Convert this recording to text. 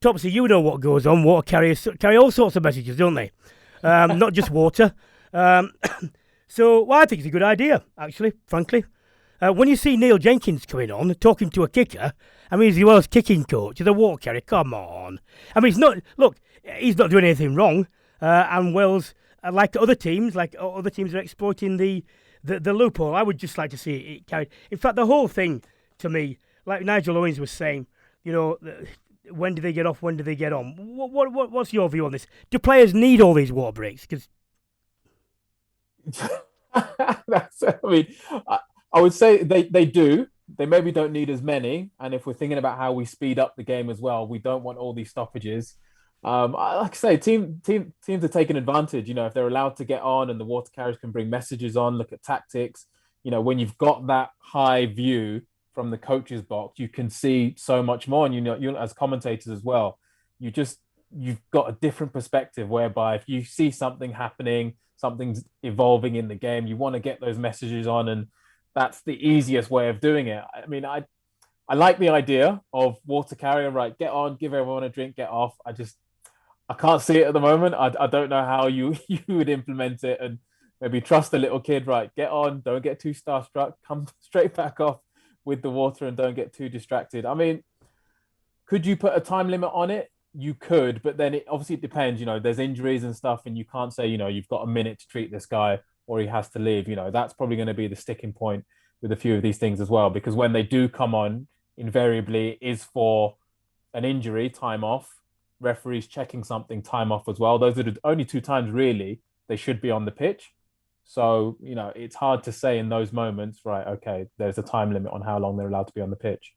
Topsy, you know what goes on. Water carry all sorts of messages, don't they? Not just water. Um, so, well, I think it's a good idea, actually, frankly. When you see Neil Jenkins coming on, talking to a kicker, I mean, he's the world's kicking coach, he's a water carrier, come on. I mean, he's not doing anything wrong. And Wales, like other teams are exploiting the loophole. I would just like to see it carried. In fact, the whole thing, to me, like Nigel Owens was saying, when do they get off? When do they get on? What's your view on this? Do players need all these water breaks? Because I would say they do. They maybe don't need as many. And if we're thinking about how we speed up the game as well, we don't want all these stoppages. Like I say, teams are taking advantage. If they're allowed to get on and the water carriers can bring messages on, look at tactics. When you've got that high view from the coach's box, you can see so much more. And you as commentators as well, you've got a different perspective whereby if you see something happening, something's evolving in the game, you want to get those messages on, and that's the easiest way of doing it. I mean, I like the idea of water carrier, right? Get on, give everyone a drink, get off. I can't see it at the moment. I don't know how you you would implement it, and maybe trust a little kid, right? Get on, don't get too starstruck, come straight back off with the water and don't get too distracted. I mean, could you put a time limit on it? You could, but then it obviously it depends. There's injuries and stuff, and you can't say, you've got a minute to treat this guy or he has to leave. That's probably going to be the sticking point with a few of these things as well, because when they do come on, invariably is for an injury, time off, referees checking something, time off as well. Those are the only two times really they should be on the pitch. So, it's hard to say in those moments, right? Okay, there's a time limit on how long they're allowed to be on the pitch.